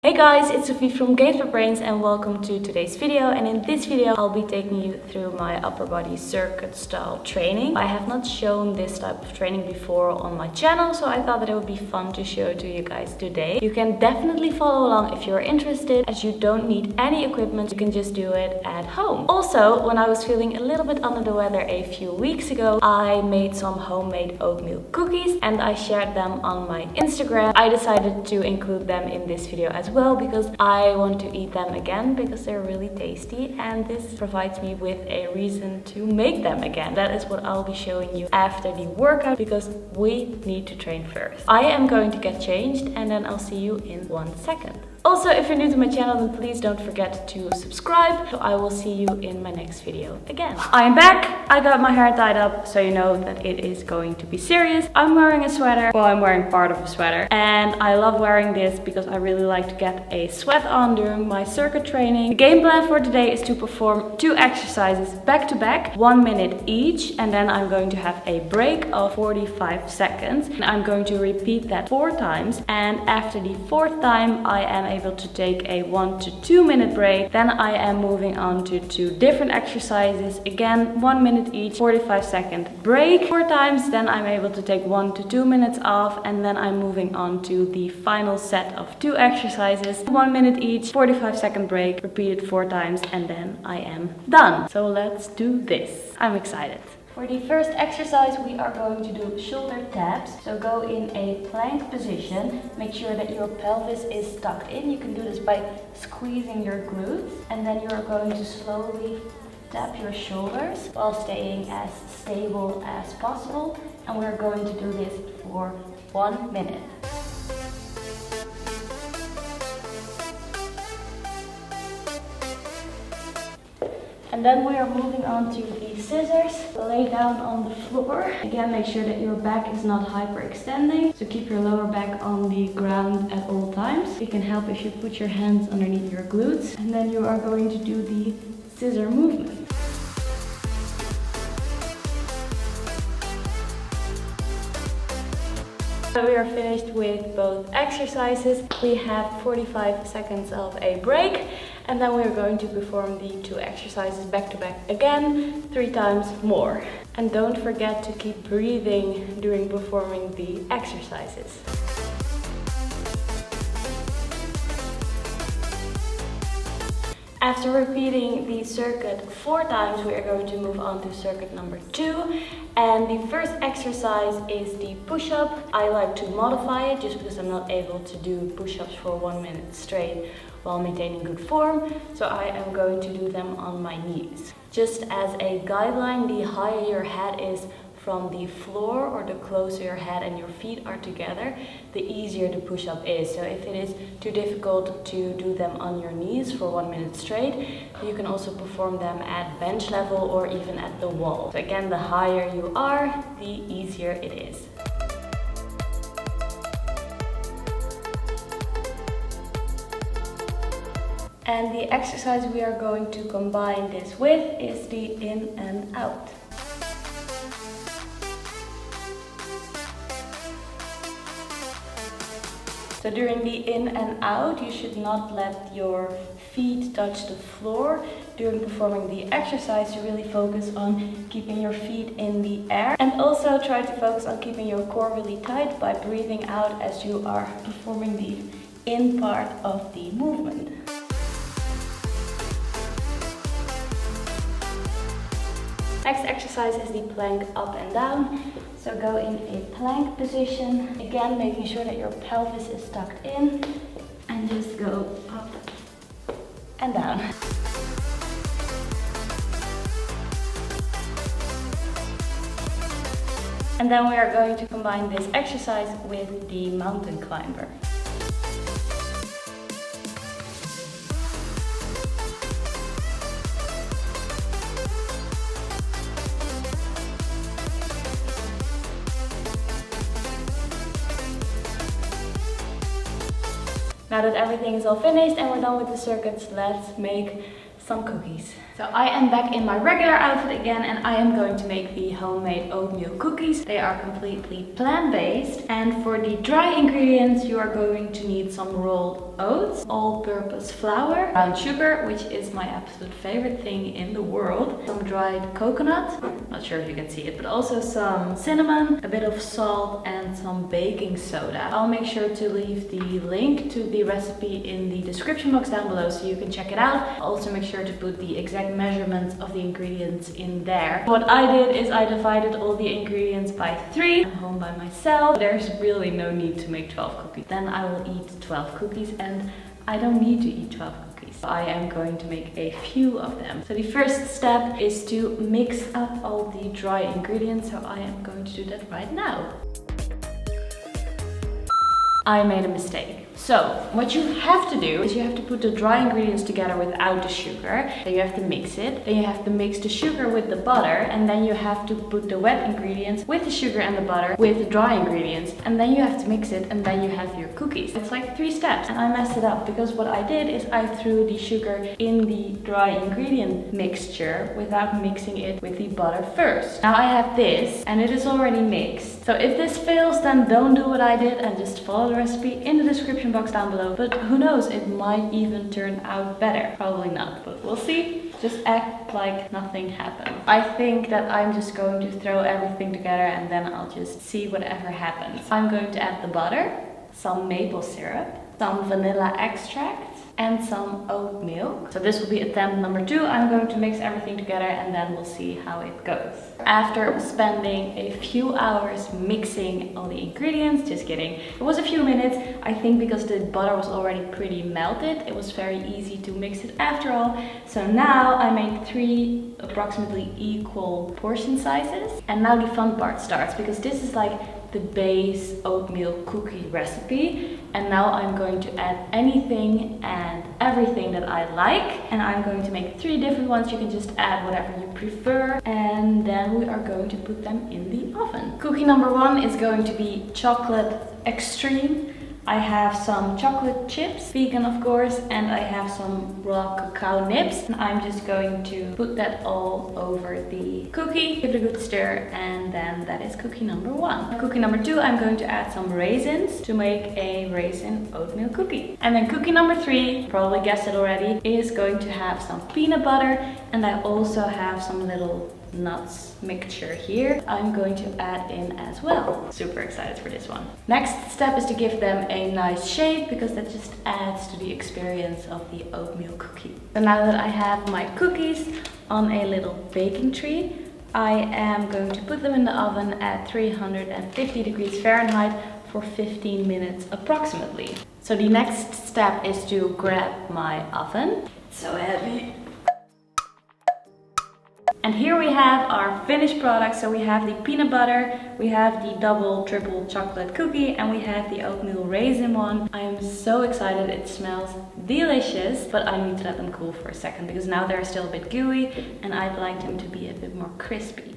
Hey guys, it's Sophie from GAINSBYBRAINS and welcome to today's video. And in this video I'll be taking you through my upper body circuit style training. I have not shown this type of training before on my channel, so I thought that it would be fun to show to you guys today. You can definitely follow along if you're interested, as you don't need any equipment. You can just do it at home. Also, when I was feeling a little bit under the weather a few weeks ago, I made some homemade oatmeal cookies and I shared them on my Instagram. I decided to include them in this video as well because I want to eat them again because they're really tasty, and this provides me with a reason to make them again. That is what I'll be showing you after the workout because we need to train first. I am going to get changed and then I'll see you in 1 second. Also, if you're new to my channel, then please don't forget to subscribe. So I will see you in my next video again. I'm back. I got my hair tied up, so you know that it is going to be serious. I'm wearing a sweater. Well, I'm wearing part of a sweater. And I love wearing this because I really like to get a sweat on during my circuit training. The game plan for today is to perform 2 exercises back to back, 1 minute each. And then I'm going to have a break of 45 seconds. And I'm going to repeat that 4 times. And after the 4th time, I am able to take a 1 to 2 minute break. Then I am moving on to 2 different exercises. Again, 1 minute each, 45-second break 4 times. Then I'm able to take 1 to 2 minutes off, and then I'm moving on to the final set of 2 exercises, 1 minute each, 45-second break, repeated 4 times, and then I am done. So let's do this. I'm excited. For the first exercise, we are going to do shoulder taps. So go in a plank position. Make sure that your pelvis is tucked in. You can do this by squeezing your glutes. And then you're going to slowly tap your shoulders while staying as stable as possible. And we're going to do this for 1 minute. And then we are moving on to the scissors. Lay down on the floor. Again, make sure that your back is not hyperextending. So keep your lower back on the ground at all times. It can help if you put your hands underneath your glutes. And then you are going to do the scissor movement. So we are finished with both exercises. We have 45 seconds of a break, and then we're going to perform the 2 exercises back to back again, 3 times more. And don't forget to keep breathing during performing the exercises. After repeating the circuit 4 times, we are going to move on to circuit number 2. And the first exercise is the push-up. I like to modify it just because I'm not able to do push-ups for 1 minute straight while maintaining good form. So I am going to do them on my knees. Just as a guideline, the higher your head is from the floor, or the closer your head and your feet are together, the easier the push-up is. So if it is too difficult to do them on your knees for 1 minute straight, you can also perform them at bench level or even at the wall. So again, the higher you are, the easier it is. And the exercise we are going to combine this with is the in and out. So during the in and out, you should not let your feet touch the floor. During performing the exercise, you really focus on keeping your feet in the air. And also try to focus on keeping your core really tight by breathing out as you are performing the in part of the movement. Next exercise is the plank up and down. So go in a plank position. Again, making sure that your pelvis is tucked in. And just go up and down. And then we are going to combine this exercise with the mountain climber. Now that everything is all finished and we're done with the circuits, let's make some cookies. So I am back in my regular outfit again, and I am going to make the homemade oatmeal cookies. They are completely plant-based, and for the dry ingredients you are going to need some rolled oats, all-purpose flour, brown sugar, which is my absolute favorite thing in the world, some dried coconut, not sure if you can see it, but also some cinnamon, a bit of salt, and some baking soda. I'll make sure to leave the link to the recipe in the description box down below so you can check it out. I'll also make sure to put the exact measurements of the ingredients in there. What I did is I divided all the ingredients by 3. I'm home by myself. There's really no need to make 12 cookies. Then I will eat 12 cookies, and I don't need to eat 12 cookies. I am going to make a few of them. So the first step is to mix up all the dry ingredients. So I am going to do that right now. I made a mistake. So what you have to do is you have to put the dry ingredients together without the sugar. Then you have to mix it. Then you have to mix the sugar with the butter. And then you have to put the wet ingredients with the sugar and the butter with the dry ingredients. And then you have to mix it, and then you have your cookies. It's like 3 steps. And I messed it up because what I did is I threw the sugar in the dry ingredient mixture without mixing it with the butter first. Now I have this and it is already mixed. So if this fails, then don't do what I did and just follow the recipe in the description box down below. But who knows, it might even turn out better. Probably not, but we'll see. Just act like nothing happened. I think that I'm just going to throw everything together and then I'll just see whatever happens. I'm going to add the butter, some maple syrup, some vanilla extract, and some oat milk. So this will be attempt number 2. I'm going to mix everything together and then we'll see how it goes. After spending a few hours mixing all the ingredients, just kidding, it was a few minutes, I think, because the butter was already pretty melted. It was very easy to mix it after all. So now I made 3 approximately equal portion sizes. And now the fun part starts, because this is like the base oatmeal cookie recipe, and now I'm going to add anything and everything that I like, and I'm going to make 3 different ones. You can just add whatever you prefer, and then we are going to put them in the oven. Cookie number 1 is going to be chocolate extreme. I have some chocolate chips, vegan of course, and I have some raw cacao nibs. And I'm just going to put that all over the cookie, give it a good stir, and then that is cookie number 1. Cookie number 2, I'm going to add some raisins to make a raisin oatmeal cookie. And then cookie number 3, probably guessed it already, is going to have some peanut butter, and I also have some little nuts mixture here I'm going to add in as well. Super excited for this one. Next step is to give them a nice shape, because that just adds to the experience of the oatmeal cookie. So now that I have my cookies on a little baking tray, I am going to put them in the oven at 350 degrees Fahrenheit for 15 minutes approximately. So the next step is to grab my oven. It's so heavy. And here we have our finished product. So we have the peanut butter, we have the double, triple chocolate cookie, and we have the oatmeal raisin one. I am so excited. It smells delicious, but I need to let them cool for a second, because now they're still a bit gooey and I'd like them to be a bit more crispy.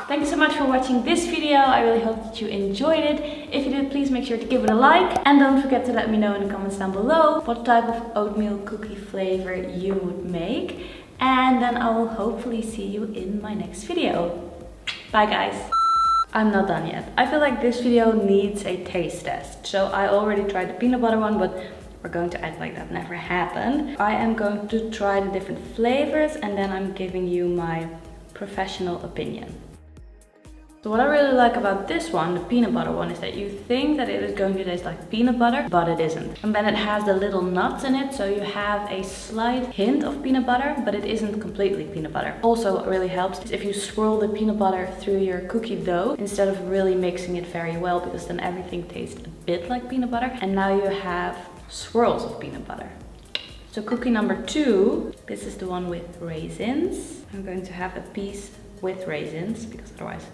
Thank you so much for watching this video. I really hope that you enjoyed it. If you did, please make sure to give it a like. And don't forget to let me know in the comments down below what type of oatmeal cookie flavor you would make. And then I will hopefully see you in my next video. Bye guys. I'm not done yet. I feel like this video needs a taste test. So I already tried the peanut butter one, but we're going to act like that never happened. I am going to try the different flavors, and then I'm giving you my professional opinion. So what I really like about this one, the peanut butter one, is that you think that it is going to taste like peanut butter, but it isn't. And then it has the little nuts in it, so you have a slight hint of peanut butter, but it isn't completely peanut butter. Also, what really helps is if you swirl the peanut butter through your cookie dough, instead of really mixing it very well, because then everything tastes a bit like peanut butter. And now you have swirls of peanut butter. So cookie number 2, this is the one with raisins. I'm going to have a piece with raisins, because otherwise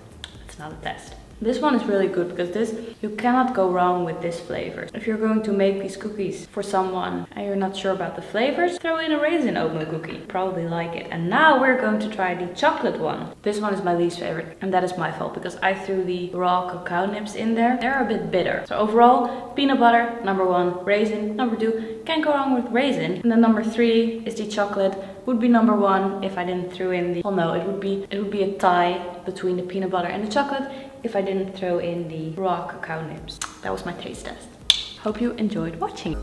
not a test. This one is really good, because you cannot go wrong with this flavor. If you're going to make these cookies for someone and you're not sure about the flavors, throw in a raisin oatmeal cookie. Probably like it. And now we're going to try the chocolate one. This one is my least favorite, and that is my fault, because I threw the raw cacao nibs in there. They're a bit bitter. So overall, peanut butter, number 1, raisin, number 2, can't go wrong with raisin. And then number 3 is the chocolate. would be number one if I didn't throw in the, well no, it would be a tie between the peanut butter and the chocolate if I didn't throw in the raw cacao nibs. That was my taste test. Hope you enjoyed watching.